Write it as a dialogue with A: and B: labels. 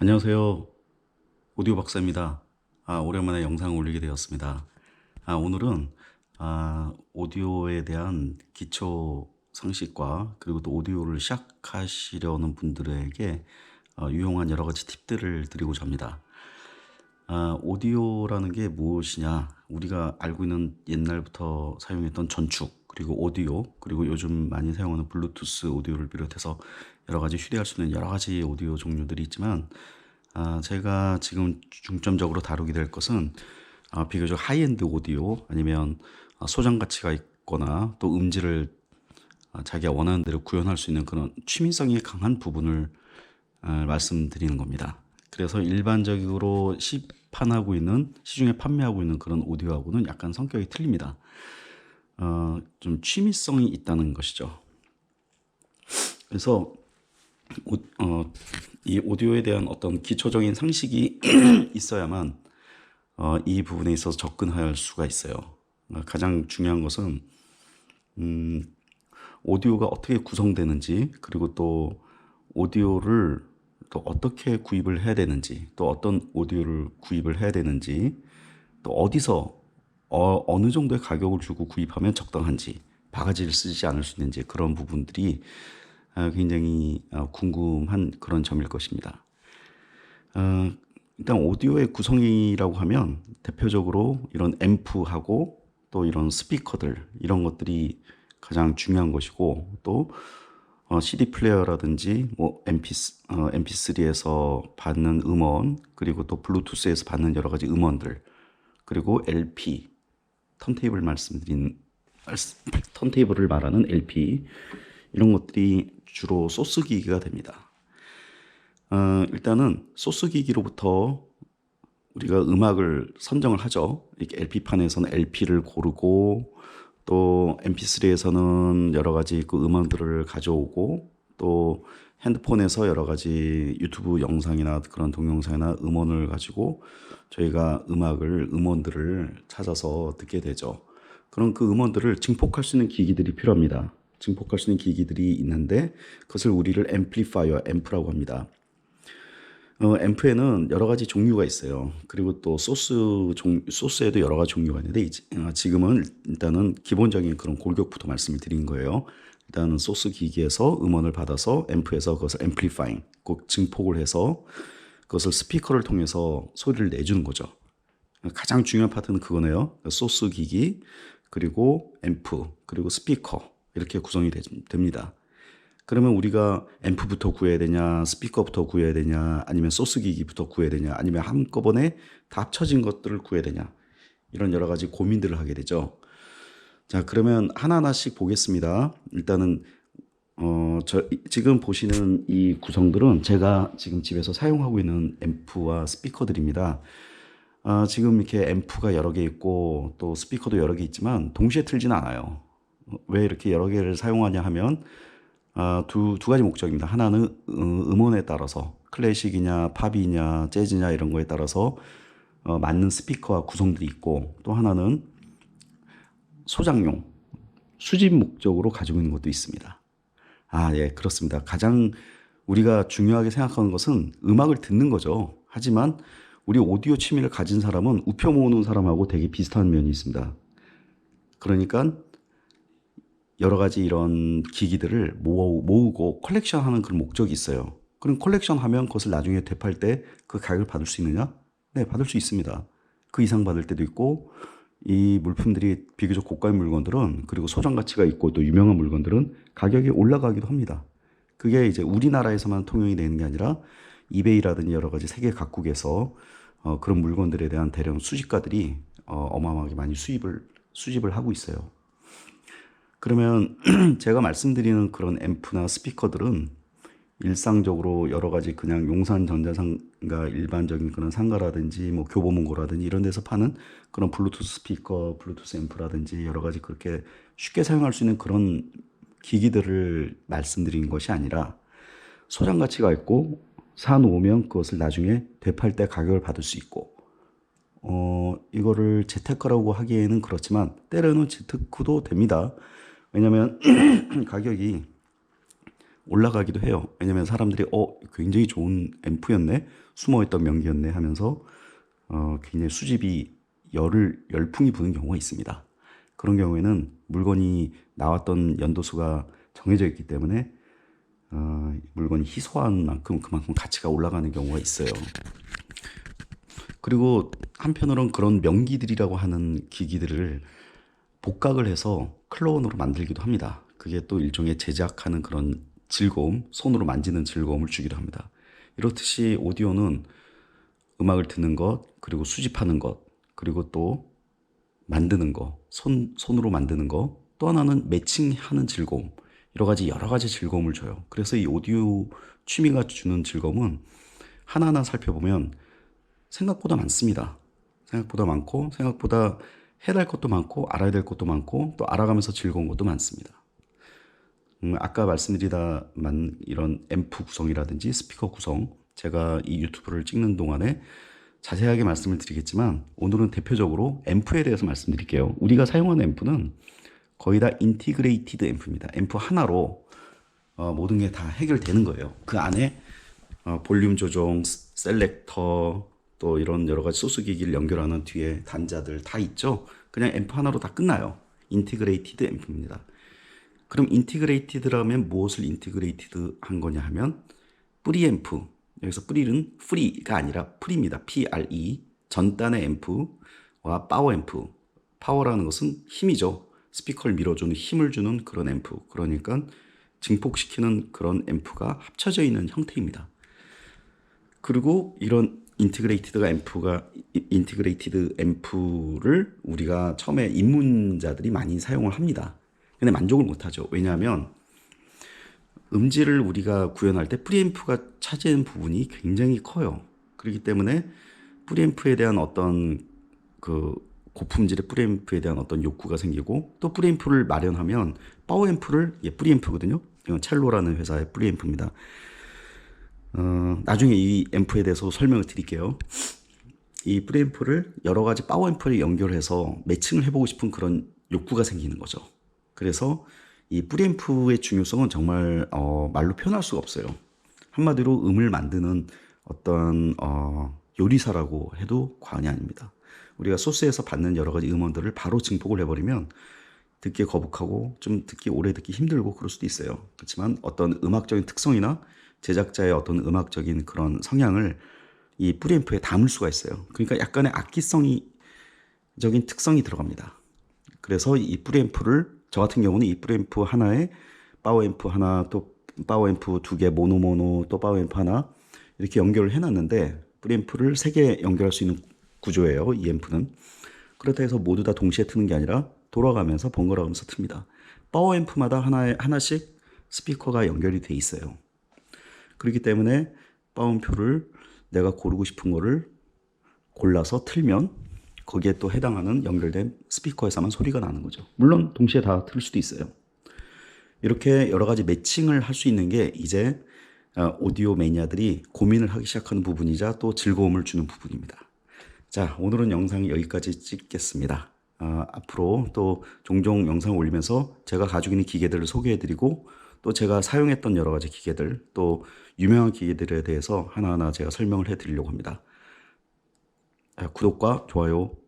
A: 안녕하세요. 오디오 박사입니다. 오랜만에 영상을 올리게 되었습니다. 오늘은 오디오에 대한 기초 상식과 그리고 또 오디오를 시작하시려는 분들에게 유용한 여러 가지 팁들을 드리고자 합니다. 오디오라는 게 무엇이냐? 우리가 알고 있는 옛날부터 사용했던 전축, 그리고 오디오, 그리고 요즘 많이 사용하는 블루투스 오디오를 비롯해서 여러 가지 휴대할 수 있는 여러 가지 오디오 종류들이 있지만, 제가 지금 중점적으로 다루게 될 것은 비교적 하이엔드 오디오, 아니면 소장 가치가 있거나 또 음질을 자기가 원하는 대로 구현할 수 있는 그런 취미성이 강한 부분을 말씀드리는 겁니다. 그래서 일반적으로 시판하고 있는, 시중에 판매하고 있는 그런 오디오하고는 약간 성격이 틀립니다. 좀 취미성이 있다는 것이죠. 그래서 이 오디오에 대한 어떤 기초적인 상식이 있어야만 이 부분에 있어서 접근할 수가 있어요. 가장 중요한 것은 오디오가 어떻게 구성되는지, 그리고 또 오디오를 또 어떻게 구입을 해야 되는지, 또 어떤 오디오를 구입을 해야 되는지, 또 어디서 어느 정도의 가격을 주고 구입하면 적당한지, 바가지를 쓰지 않을 수 있는지, 그런 부분들이 굉장히 궁금한 그런 점일 것입니다. 일단 오디오의 구성이라고 하면 대표적으로 이런 앰프하고 또 이런 스피커들, 이런 것들이 가장 중요한 것이고, 또 CD 플레이어라든지 뭐 MP3에서 받는 음원, 그리고 또 블루투스에서 받는 여러 가지 음원들, 그리고 LP, 턴테이블을 말하는 LP, 이런 것들이 주로 소스 기기가 됩니다. 일단은 소스 기기로부터 우리가 음악을 선정을 하죠. 이렇게 LP판에서는 LP를 고르고, 또 MP3에서는 여러 가지 그 음원들을 가져오고, 또 핸드폰에서 여러 가지 유튜브 영상이나 그런 동영상이나 음원을 가지고 저희가 음원들을 찾아서 듣게 되죠. 그런 그 음원들을 증폭할 수 있는 기기들이 필요합니다. 증폭할 수 있는 기기들이 있는데 그것을 우리를 앰프라고 합니다. 앰프에는 여러 가지 종류가 있어요. 그리고 또 소스에도 여러 가지 종류가 있는데, 지금은 일단은 기본적인 그런 골격부터 말씀을 드린 거예요. 일단은 소스 기기에서 음원을 받아서 앰프에서 그것을 꼭 증폭을 해서 그것을 스피커를 통해서 소리를 내주는 거죠. 가장 중요한 파트는 그거네요. 소스 기기, 그리고 앰프, 그리고 스피커, 이렇게 구성이 됩니다. 그러면 우리가 앰프부터 구해야 되냐, 스피커부터 구해야 되냐, 아니면 소스 기기부터 구해야 되냐, 아니면 한꺼번에 다 합쳐진 것들을 구해야 되냐, 이런 여러 가지 고민들을 하게 되죠. 자, 그러면 하나하나씩 보겠습니다. 일단은 지금 보시는 이 구성들은 제가 지금 집에서 사용하고 있는 앰프와 스피커들입니다. 지금 이렇게 앰프가 여러 개 있고 또 스피커도 여러 개 있지만 동시에 틀지는 않아요. 왜 이렇게 여러 개를 사용하냐 하면 두 가지 목적입니다. 하나는 음원에 따라서 클래식이냐 팝이냐 재즈냐 이런 거에 따라서 맞는 스피커와 구성들이 있고, 또 하나는 소장용, 수집 목적으로 가지고 있는 것도 있습니다. 예, 그렇습니다. 가장 우리가 중요하게 생각하는 것은 음악을 듣는 거죠. 하지만 우리 오디오 취미를 가진 사람은 우표 모으는 사람하고 되게 비슷한 면이 있습니다. 그러니까 여러 가지 이런 기기들을 모으고 컬렉션하는 그런 목적이 있어요. 그럼 컬렉션하면 그것을 나중에 되팔 때 그 가격을 받을 수 있느냐? 네, 받을 수 있습니다. 그 이상 받을 때도 있고, 이 물품들이 비교적 고가의 물건들은, 그리고 소장 가치가 있고 또 유명한 물건들은 가격이 올라가기도 합니다. 그게 이제 우리나라에서만 통용이 되는 게 아니라 이베이라든지 여러 가지 세계 각국에서 그런 물건들에 대한 대량 수집가들이 어마어마하게 많이 수집을 하고 있어요. 그러면 제가 말씀드리는 그런 앰프나 스피커들은 일상적으로 여러 가지 그냥 용산 전자상가 일반적인 그런 상가라든지 뭐 교보문고라든지 이런 데서 파는 그런 블루투스 스피커, 블루투스 앰프라든지 여러 가지 그렇게 쉽게 사용할 수 있는 그런 기기들을 말씀드린 것이 아니라, 소장 가치가 있고 사놓으면 그것을 나중에 되팔 때 가격을 받을 수 있고, 이거를 재테크라고 하기에는 그렇지만 때로는 재테크도 됩니다. 왜냐하면 가격이 올라가기도 해요. 왜냐면 사람들이 굉장히 좋은 앰프였네, 숨어있던 명기였네 하면서 굉장히 수집이 열풍이 부는 경우가 있습니다. 그런 경우에는 물건이 나왔던 연도수가 정해져 있기 때문에 물건이 희소한 만큼 그만큼 가치가 올라가는 경우가 있어요. 그리고 한편으로는 그런 명기들이라고 하는 기기들을 복각을 해서 클로온으로 만들기도 합니다. 그게 또 일종의 제작하는 그런 즐거움, 손으로 만지는 즐거움을 주기도 합니다. 이렇듯이 오디오는 음악을 듣는 것, 그리고 수집하는 것, 그리고 또 만드는 거, 손으로 만드는 거, 또 하나는 매칭하는 즐거움, 여러 가지 즐거움을 줘요. 그래서 이 오디오 취미가 주는 즐거움은 하나하나 살펴보면 생각보다 많습니다. 생각보다 많고, 생각보다 해야 될 것도 많고, 알아야 될 것도 많고, 또 알아가면서 즐거운 것도 많습니다. 아까 말씀드리다만 이런 앰프 구성이라든지 스피커 구성, 제가 이 유튜브를 찍는 동안에 자세하게 말씀을 드리겠지만 오늘은 대표적으로 앰프에 대해서 말씀드릴게요. 우리가 사용하는 앰프는 거의 다 인티그레이티드 앰프입니다. 앰프 하나로 모든 게 다 해결되는 거예요. 그 안에 볼륨 조정, 셀렉터, 또 이런 여러 가지 소스 기기를 연결하는 뒤에 단자들 다 있죠. 그냥 앰프 하나로 다 끝나요. 인티그레이티드 앰프입니다. 그럼 인티그레이티드라면 무엇을 인티그레이티드 한 거냐 하면 프리앰프, 여기서 프리는 프리가 아니라 프리입니다. PRE, 전단의 앰프와 파워 앰프. 파워라는 것은 힘이죠. 스피커를 밀어주는 힘을 주는 그런 앰프. 그러니까 증폭시키는 그런 앰프가 합쳐져 있는 형태입니다. 그리고 이런 인티그레이티드 앰프를 우리가 처음에 입문자들이 많이 사용을 합니다. 근데 만족을 못하죠. 왜냐하면 음질을 우리가 구현할 때 프리앰프가 차지하는 부분이 굉장히 커요. 그렇기 때문에 프리앰프에 대한 어떤 그 고품질의 프리앰프에 대한 어떤 욕구가 생기고, 또 프리앰프를 마련하면 파워앰프를, 프리앰프거든요. 이건 첼로라는 회사의 프리앰프입니다. 나중에 이 앰프에 대해서 설명을 드릴게요. 이 프리앰프를 여러 가지 파워앰프를 연결해서 매칭을 해보고 싶은 그런 욕구가 생기는 거죠. 그래서 이 프리앰프의 중요성은 정말 말로 표현할 수가 없어요. 한마디로 음을 만드는 어떤 요리사라고 해도 과언이 아닙니다. 우리가 소스에서 받는 여러 가지 음원들을 바로 증폭을 해버리면 듣기 거북하고 좀 오래 듣기 힘들고 그럴 수도 있어요. 그렇지만 어떤 음악적인 특성이나 제작자의 어떤 음악적인 그런 성향을 이 프리앰프에 담을 수가 있어요. 그러니까 약간의 악기성적인 특성이 들어갑니다. 그래서 이 프리앰프를, 저 같은 경우는 이 프리앰프 하나에 파워앰프 하나, 또 파워앰프 두 개, 모노, 또 파워앰프 하나 이렇게 연결을 해놨는데, 프리앰프를 3개 연결할 수 있는 구조예요. 이 앰프는. 그렇다 해서 모두 다 동시에 트는 게 아니라 돌아가면서 번갈아가면서 틉니다. 파워앰프마다 하나씩 스피커가 연결이 돼 있어요. 그렇기 때문에 파워앰프를 내가 고르고 싶은 거를 골라서 틀면 거기에 또 해당하는 연결된 스피커에서만 소리가 나는 거죠. 물론 동시에 다 틀 수도 있어요. 이렇게 여러 가지 매칭을 할 수 있는 게 이제 오디오 매니아들이 고민을 하기 시작하는 부분이자 또 즐거움을 주는 부분입니다. 자, 오늘은 영상 여기까지 찍겠습니다. 앞으로 또 종종 영상을 올리면서 제가 가지고 있는 기계들을 소개해드리고, 또 제가 사용했던 여러 가지 기계들, 또 유명한 기계들에 대해서 하나하나 제가 설명을 해드리려고 합니다. 구독과 좋아요